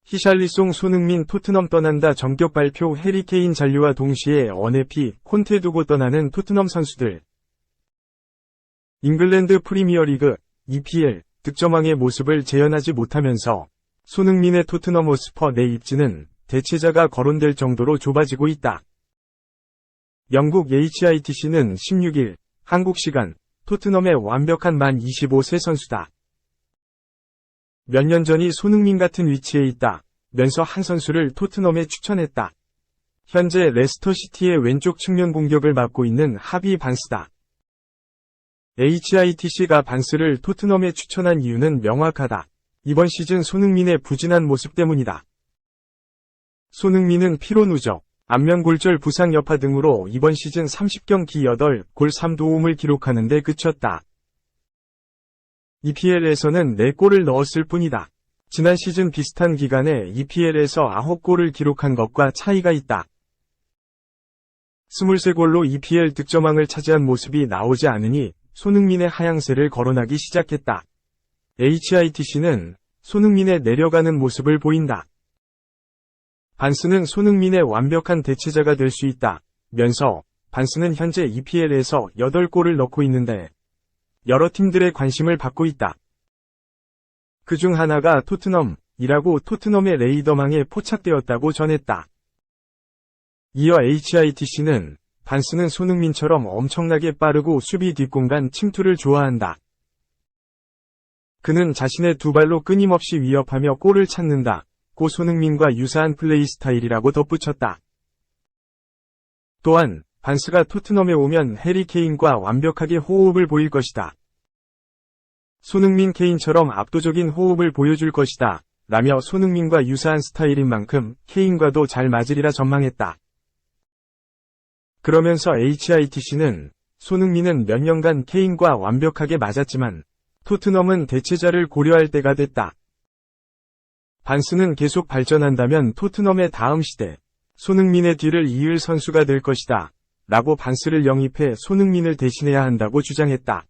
히샬리송 손흥민 토트넘 떠난다 전격 발표. 해리 케인 잔류와 동시에 어네피, 콘테 두고 떠나는 토트넘 선수들. 잉글랜드 프리미어리그, EPL, 득점왕의 모습을 재현하지 못하면서 손흥민의 토트넘 호스퍼 내 입지는 대체자가 거론될 정도로 좁아지고 있다. 영국 HITC는 16일, 한국 시간, 토트넘의 완벽한 만 25세 선수다. 몇 년 전이 손흥민 같은 위치에 있다 면서 한 선수를 토트넘에 추천했다. 현재 레스터시티의 왼쪽 측면 공격을 맡고 있는 하비 반스다. HITC가 반스를 토트넘에 추천한 이유는 명확하다. 이번 시즌 손흥민의 부진한 모습 때문이다. 손흥민은 피로 누적, 안면골절 부상 여파 등으로 이번 시즌 30경기 8골 3도움을 기록하는 데 그쳤다. EPL에서는 4골을 넣었을 뿐이다. 지난 시즌 비슷한 기간에 EPL에서 9골을 기록한 것과 차이가 있다. 23골로 EPL 득점왕을 차지한 모습이 나오지 않으니 손흥민의 하향세를 거론하기 시작했다. HITC는 손흥민의 내려가는 모습을 보인다. 반스는 손흥민의 완벽한 대체자가 될 수 있다 면서 반스는 현재 EPL에서 8골을 넣고 있는데 여러 팀들의 관심을 받고 있다. 그중 하나가 토트넘이라고 토트넘의 레이더망에 포착되었다고 전했다. 이어 HITC는 반스는 손흥민처럼 엄청나게 빠르고 수비 뒷공간 침투를 좋아한다. 그는 자신의 두 발로 끊임없이 위협하며 골을 찾는다. 고 손흥민과 유사한 플레이 스타일이라고 덧붙였다. 또한 반스가 토트넘에 오면 해리 케인과 완벽하게 호흡을 보일 것이다. 손흥민 케인처럼 압도적인 호흡을 보여줄 것이다. 라며 손흥민과 유사한 스타일인 만큼 케인과도 잘 맞으리라 전망했다. 그러면서 HITC는 손흥민은 몇 년간 케인과 완벽하게 맞았지만 토트넘은 대체자를 고려할 때가 됐다. 반스는 계속 발전한다면 토트넘의 다음 시대, 손흥민의 뒤를 이을 선수가 될 것이다. 라고 반스를 영입해 손흥민을 대신해야 한다고 주장했다.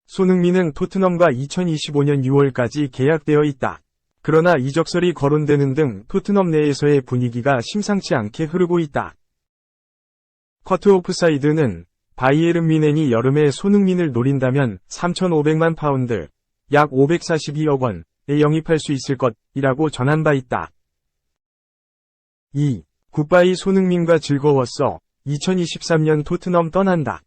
손흥민은 토트넘과 2025년 6월까지 계약되어 있다. 그러나 이적설이 거론되는 등 토트넘 내에서의 분위기가 심상치 않게 흐르고 있다. 커트 오프사이드는 바이에른 뮌헨이 여름에 손흥민을 노린다면 3,500만 파운드, 약 542억 원에 영입할 수 있을 것이라고 전한 바 있다. 2. 굿바이 손흥민과 즐거웠어. 2023년 토트넘 떠난다.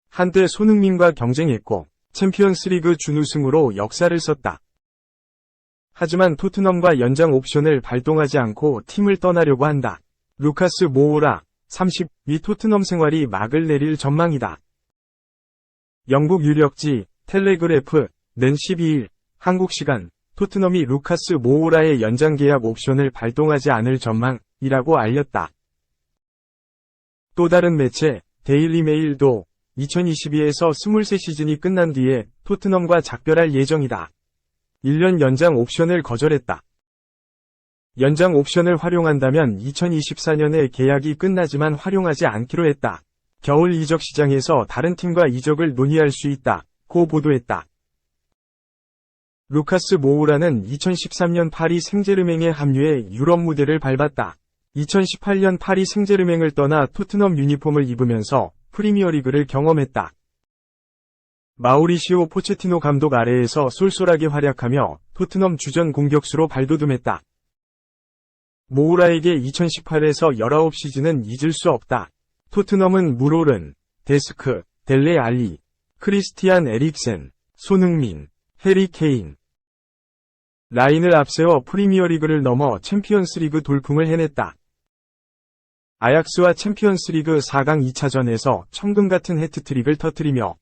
한때 손흥민과 경쟁했고 챔피언스리그 준우승으로 역사를 썼다. 하지만 토트넘과 연장 옵션을 발동하지 않고 팀을 떠나려고 한다. 루카스 모우라, 30위 토트넘 생활이 막을 내릴 전망이다. 영국 유력지 텔레그래프는 12일 한국 시간 토트넘이 루카스 모우라의 연장 계약 옵션을 발동하지 않을 전망이라고 알렸다. 또 다른 매체 데일리 메일도 2022에서 23 시즌이 끝난 뒤에 토트넘과 작별할 예정이다. 1년 연장 옵션을 거절했다. 연장 옵션을 활용한다면 2024년에 계약이 끝나지만 활용하지 않기로 했다. 겨울 이적 시장에서 다른 팀과 이적을 논의할 수 있다고 보도했다. 루카스 모우라는 2013년 파리 생제르맹에 합류해 유럽 무대를 밟았다. 2018년 파리 생제르맹을 떠나 토트넘 유니폼을 입으면서 프리미어리그를 경험했다. 마우리시오 포체티노 감독 아래에서 쏠쏠하게 활약하며 토트넘 주전 공격수로 발돋움했다. 모우라에게 2018에서 19시즌은 잊을 수 없다. 토트넘은 무로른, 데스크, 델레 알리, 크리스티안 에릭센, 손흥민, 해리 케인 라인을 앞세워 프리미어리그를 넘어 챔피언스리그 돌풍을 해냈다. 아약스와 챔피언스리그 4강 2차전에서 천금 같은 해트트릭을 터뜨리며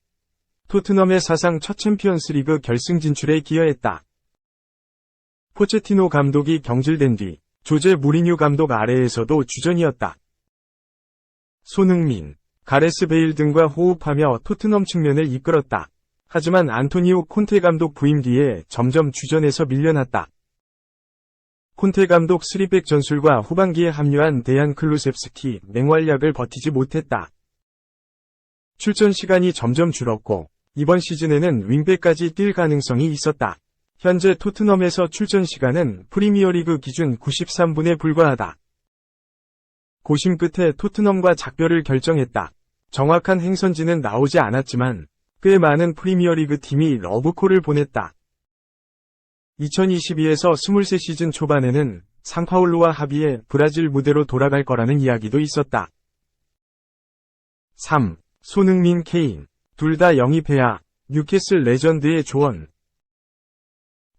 토트넘의 사상 첫 챔피언스리그 결승 진출에 기여했다. 포체티노 감독이 경질된 뒤 조제 무리뉴 감독 아래에서도 주전이었다. 손흥민, 가레스 베일 등과 호흡하며 토트넘 측면을 이끌었다. 하지만 안토니오 콘테 감독 부임 뒤에 점점 주전에서 밀려났다. 콘테 감독 3백 전술과 후반기에 합류한 데얀 클루셉스키 맹활약을 버티지 못했다. 출전 시간이 점점 줄었고 이번 시즌에는 윙백까지 뛸 가능성이 있었다. 현재 토트넘에서 출전 시간은 프리미어리그 기준 93분에 불과하다. 고심 끝에 토트넘과 작별을 결정했다. 정확한 행선지는 나오지 않았지만 꽤 많은 프리미어리그 팀이 러브콜을 보냈다. 2022에서 23 시즌 초반에는 상파울루와 합의해 브라질 무대로 돌아갈 거라는 이야기도 있었다. 3. 손흥민, 케인. 둘 다 영입해야. 뉴캐슬 레전드의 조언.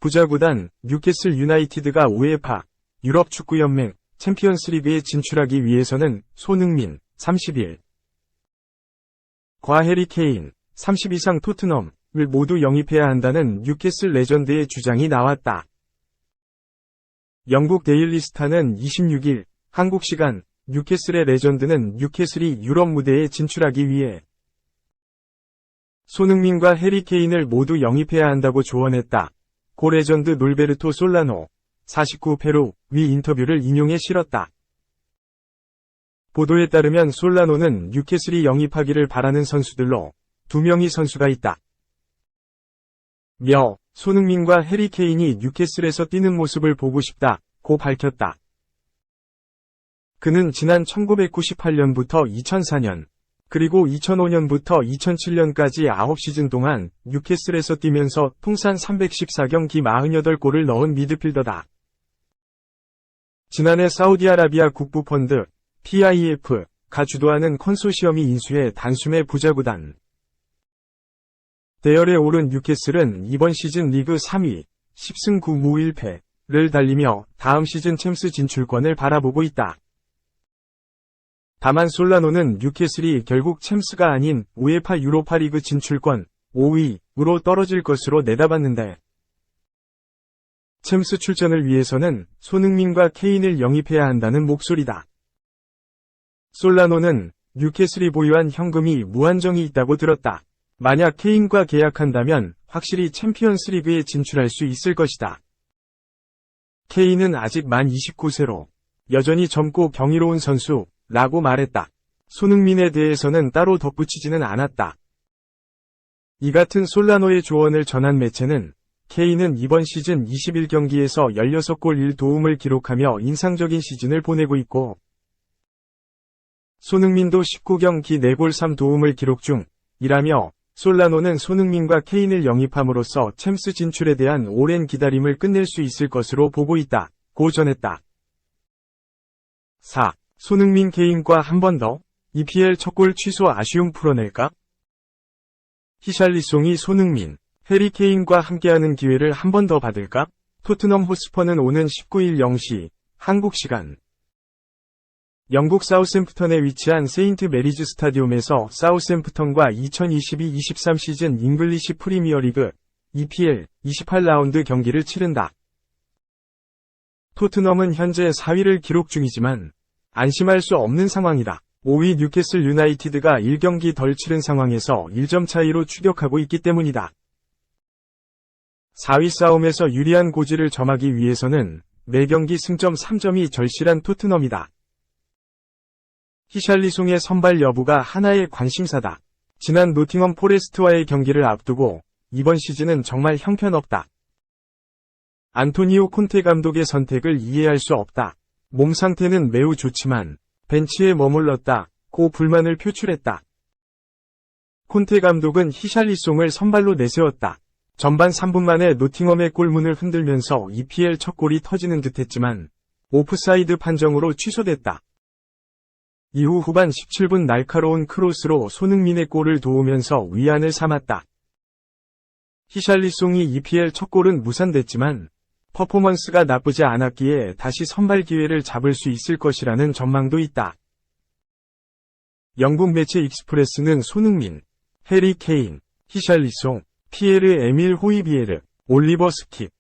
부자구단 뉴캐슬 유나이티드가 우에파 유럽 축구연맹 챔피언스리그에 진출하기 위해서는 손흥민 31, 과 해리 케인 30 이상 토트넘을 모두 영입해야 한다는 뉴캐슬 레전드의 주장이 나왔다. 영국 데일리 스타는 26일 한국 시간 뉴캐슬의 레전드는 뉴캐슬이 유럽 무대에 진출하기 위해 손흥민과 해리 케인을 모두 영입해야 한다고 조언했다. 고 레전드 놀베르토 솔라노 49 페루 위 인터뷰를 인용해 실었다. 보도에 따르면 솔라노는 뉴캐슬이 영입하기를 바라는 선수들로 2명의 선수가 있다. 손흥민과 해리 케인이 뉴캐슬에서 뛰는 모습을 보고 싶다고 밝혔다. 그는 지난 1998년부터 2004년 그리고 2005년부터 2007년까지 9시즌 동안 뉴캐슬에서 뛰면서 통산 314경기 48골을 넣은 미드필더다. 지난해 사우디아라비아 국부펀드 PIF가 주도하는 컨소시엄이 인수해 단숨에 부자구단 대열에 오른 뉴캐슬은 이번 시즌 리그 3위 10승 9무 1패를 달리며 다음 시즌 챔스 진출권을 바라보고 있다. 다만 솔라노는 뉴캐슬이 결국 챔스가 아닌 우에파 유로파리그 진출권 5위로 떨어질 것으로 내다봤는데 챔스 출전을 위해서는 손흥민과 케인을 영입해야 한다는 목소리다. 솔라노는 뉴캐슬이 보유한 현금이 무한정이 있다고 들었다. 만약 케인과 계약한다면 확실히 챔피언스 리그에 진출할 수 있을 것이다. 케인은 아직 만 29세로 여전히 젊고 경이로운 선수라고 말했다. 손흥민에 대해서는 따로 덧붙이지는 않았다. 이 같은 솔라노의 조언을 전한 매체는 케인은 이번 시즌 21경기에서 16골 1도움을 기록하며 인상적인 시즌을 보내고 있고 손흥민도 19경기 4골 3도움을 기록 중이라며 솔라노는 손흥민과 케인을 영입함으로써 챔스 진출에 대한 오랜 기다림을 끝낼 수 있을 것으로 보고 있다고 전했다. 4. 손흥민 케인과 한 번 더 EPL 첫 골 취소 아쉬움 풀어낼까? 히샬리송이 손흥민, 해리 케인과 함께하는 기회를 한 번 더 받을까? 토트넘 호스퍼는 오는 19일 0시 한국 시간 영국 사우샘프턴에 위치한 세인트 메리즈 스타디움에서 사우샘프턴과 2022-23 시즌 잉글리시 프리미어리그 EPL 28라운드 경기를 치른다. 토트넘은 현재 4위를 기록 중이지만 안심할 수 없는 상황이다. 5위 뉴캐슬 유나이티드가 1경기 덜 치른 상황에서 1점 차이로 추격하고 있기 때문이다. 4위 싸움에서 유리한 고지를 점하기 위해서는 매경기 승점 3점이 절실한 토트넘이다. 히샬리송의 선발 여부가 하나의 관심사다. 지난 노팅엄 포레스트와의 경기를 앞두고 이번 시즌은 정말 형편없다. 안토니오 콘테 감독의 선택을 이해할 수 없다. 몸 상태는 매우 좋지만 벤치에 머물렀다고 불만을 표출했다. 콘테 감독은 히샬리송을 선발로 내세웠다. 전반 3분 만에 노팅엄의 골문을 흔들면서 EPL 첫 골이 터지는 듯했지만 오프사이드 판정으로 취소됐다. 이후 후반 17분 날카로운 크로스로 손흥민의 골을 도우면서 위안을 삼았다. 히샬리송이 EPL 첫 골은 무산됐지만 퍼포먼스가 나쁘지 않았기에 다시 선발 기회를 잡을 수 있을 것이라는 전망도 있다. 영국 매체 익스프레스는 손흥민, 해리 케인, 히샬리송, 피에르 에밀 호이비에르, 올리버 스킵,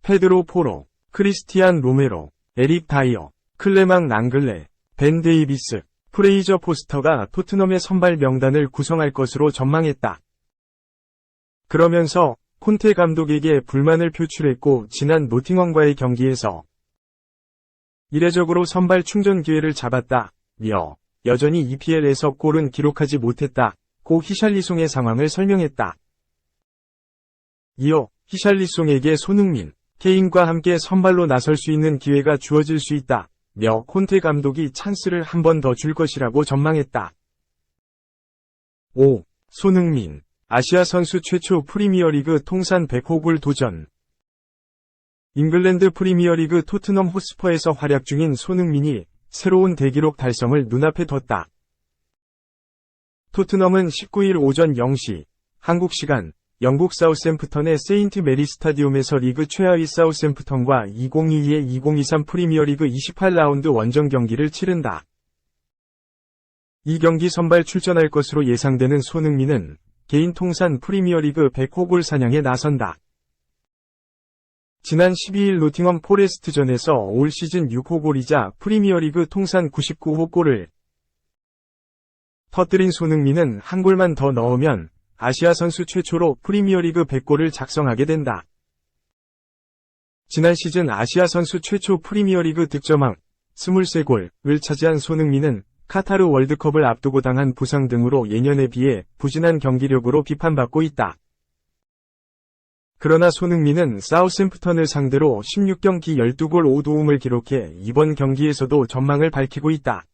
페드로 포로, 크리스티안 로메로, 에릭 다이어, 클레망 랑글레, 벤 데이비스, 프레이저 포스터가 토트넘의 선발 명단을 구성할 것으로 전망했다. 그러면서 콘테 감독에게 불만을 표출했고 지난 노팅엄과의 경기에서 이례적으로 선발 충전 기회를 잡았다며 여전히 EPL에서 골은 기록하지 못했다. 고 히샬리송의 상황을 설명했다. 이어 히샬리송에게 손흥민, 케인과 함께 선발로 나설 수 있는 기회가 주어질 수 있다. 며 콘테 감독이 찬스를 한 번 더 줄 것이라고 전망했다. 5. 손흥민, 아시아 선수 최초 프리미어리그 통산 100호골 도전. 잉글랜드 프리미어리그 토트넘 호스퍼에서 활약 중인 손흥민이 새로운 대기록 달성을 눈앞에 뒀다. 토트넘은 19일 오전 0시, 한국 시간, 영국 사우샘프턴의 세인트 메리 스타디움에서 리그 최하위 사우샘프턴과 2022-2023 프리미어리그 28라운드 원정 경기를 치른다. 이 경기 선발 출전할 것으로 예상되는 손흥민은 개인 통산 프리미어리그 100호골 사냥에 나선다. 지난 12일 노팅엄 포레스트전에서 올 시즌 6호골이자 프리미어리그 통산 99호 골을 터뜨린 손흥민은 한 골만 더 넣으면 아시아 선수 최초로 프리미어리그 100골을 작성하게 된다. 지난 시즌 아시아 선수 최초 프리미어리그 득점왕 23골을 차지한 손흥민은 카타르 월드컵을 앞두고 당한 부상 등으로 예년에 비해 부진한 경기력으로 비판받고 있다. 그러나 손흥민은 사우샘프턴을 상대로 16경기 12골 5도움을 기록해 이번 경기에서도 전망을 밝히고 있다.